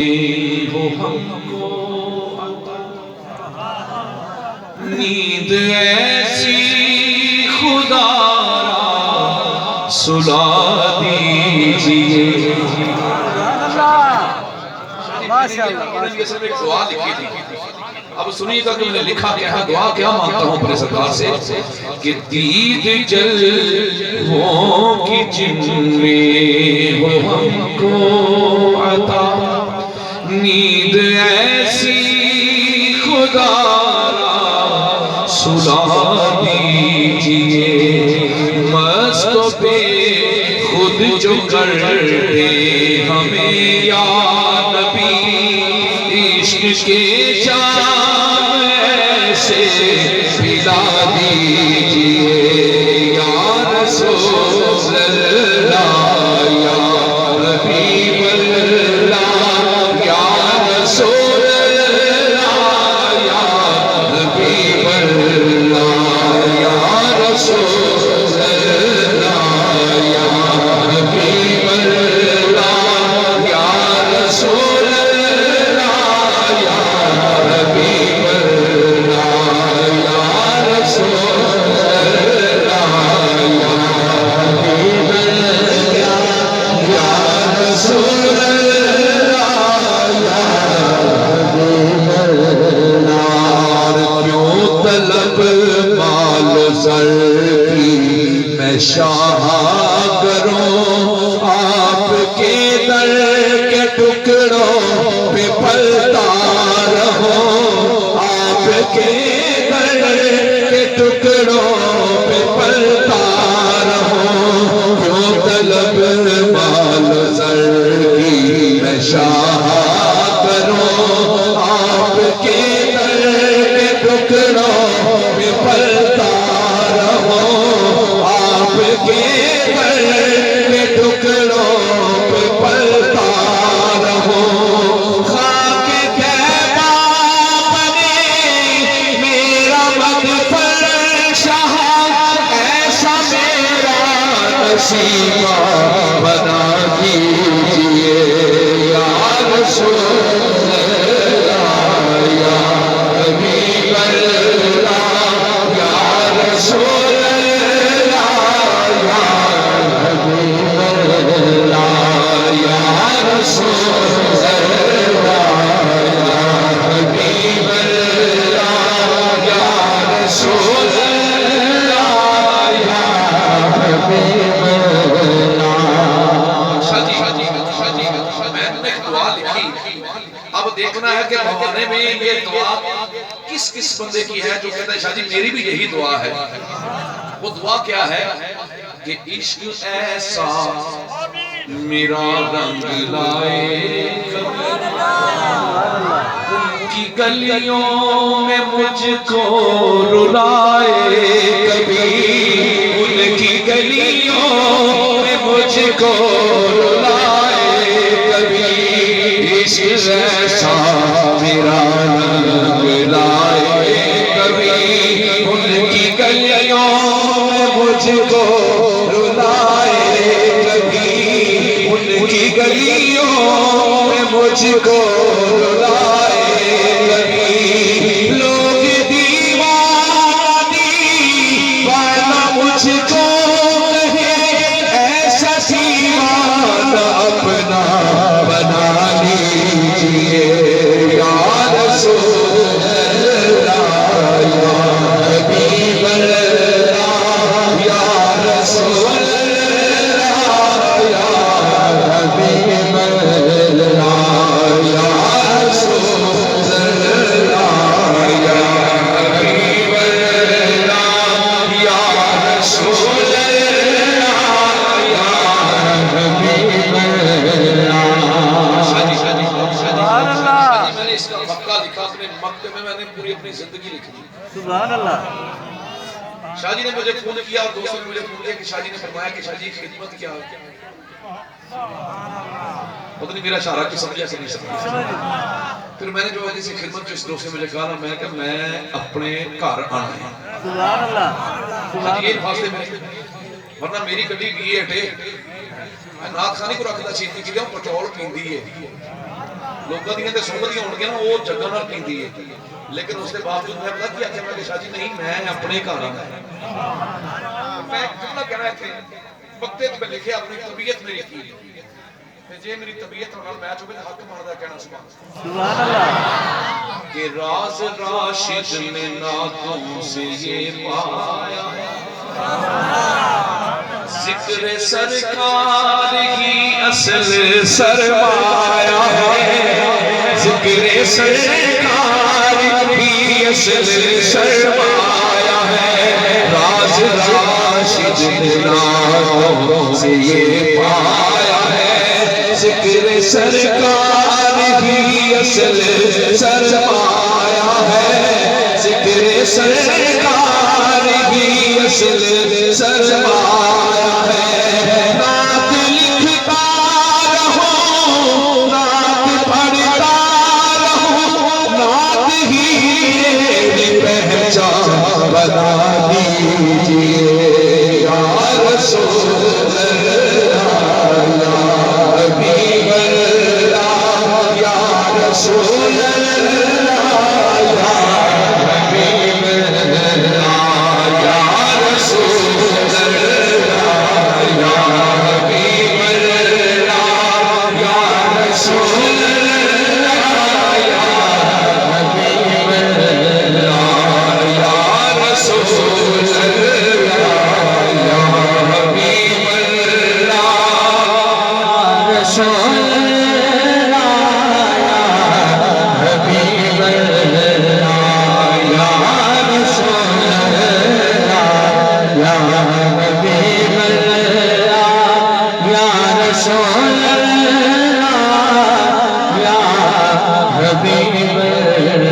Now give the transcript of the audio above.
ہو ہم کو نیند ایسی خدا را سلا دیجئے۔ دعا لکھی تھی، اب سنیے گا کہ میں نے لکھا کیا ہے، دعا کیا مانگتا ہوں اپنے سرکار سے کہ دید جلووں کی جن میں ہو ہم کو عطا، نیند ایسی خدا را سلا دیجئے۔ مست پہ خود جو کرتے ہمیں یا نبی، عشق کے جام ایسے پلا دیجئے۔ یا رسول اللہ یا حبیب اللہ، یا رسول اللہ یا حبیب اللہ، یا رسول اللہ یا حبیب اللہ، یا رسول اللہ یا حبیب اللہ، یا رسول اللہ یا حبیب اللہ، یا رسول اللہ یا حبیب اللہ۔ کیوں طلب مال زر کی میں شاہ کروں، آپ کے در کے ٹکڑوں پہ پلتا رہوں، آپ کے در کے ٹکڑوں پہ پلتا رہوں۔ کیوں طلب مال زر کی میں شاہ کروں، آپ کے در کے ٹکڑوں پہ پلتا رہوں، آپ کے در کے ٹکڑوں پہ پلتا رہوں۔ خاک طیبہ بنے میرا مدفن شاہ، ایسا میرا نصیبہ بنا دیجئے۔ یا رسول اللہ یا حبیب اللہ، یا رسول اللہ یا حبیب اللہ، یا رسول اللہ یا حبیب اللہ، یا رسول اللہ یا حبیب اللہ۔ میں نے ایک دعا لکھی، اب دیکھنا ہے کہ بہانے میں یہ دعا کس کس بندے کی ہے جو کہتا ہے شاہ جی میری بھی یہی دعا ہے۔ وہ دعا کیا ہے کہ عشق ایسا میرا رنگ لائے، ان کی گلیوں میں مجھ کو رلائے کبھی، ان کی گلیوں میں مجھ کو رلائے کبھی، عشق ایسا میرا رنگ لائے کبھی، ان کی گلیوں میں مجھ کو رلائے کبھی، ان کی گلیوں میں مجھ کو رلائے کبھی۔ لوگ دیوانی والا مجھ کو کہیں، ایسا دیوانہ اپنا بنا لیجئے۔ یا رسول اللہ یا حبیب اللہ، یا رسول اللہ یا حبیب اللہ، یا رسول اللہ یا حبیب اللہ، یا رسول اللہ یا حبیب اللہ۔ میں نے اس کا مکہ لکھا، اپنے مکے میں نے پوری اپنی زندگی لکھی۔ سبحان اللہ۔ شاہ جی نے مجھے فون کیا، اور دوستوں نے مجھے فون کیا کہ شاہ جی نے فرمایا کہ شاہ جی خدمت کیا، پتہ نہیں میرا اشارہ کی سمجھا کہ نہیں سمجھا۔ پھر میں نے جو ہے کسی خدمت جو اس دوست نے مجھے کہا نا، میں نے کہا میں اپنے گھر آنا ہے۔ سبحان اللہ۔ شاہ جی یہ فاصلے میں، ورنہ میری گڈی B8 ہے، میں نات خانی کو رکھتا چیز کی کہ پٹرول پیندی ہے، لوگوں دیا تے سنگتیاں ہون گیا نا وہ جگہ نال پیندی ہے لیکن اس کے باوجود میں پتہ کیا کہ میں شاہ جی نہیں میں اپنے گھر آ میں جملہ کہنا ہے تھے وقت میں لکھے اپنی طبیعت میری کی جے میری طبیعت ہونا میچ ہوگی تو حق ماندا کہنا سبحان اللہ کہ راز راشد نے ناتوں سے یہ پایا ذکر سرکار کی اصل سرمایہ ہے ذکر سرکار کی اصل سرمایہ ہے راز راشد نے ناتوں سے یہ پایا ہے ذکر سرکار کی اصل سرمایہ ہے ذکر سرکار کی اصل سرمایہ ہے نعت لکھتا رہو نعت پڑھتا رہو نعت ہی میری پہچان بنا دیجئے یا رسول اللہ یا حبیب اللہ یا رسول اللہ یا حبیب اللہ یا رسول اللہ یا حبیب اللہ یا رسول اللہ یا حبیب اللہ یا رسول اللہ یا حبیب اللہ رسول حبیب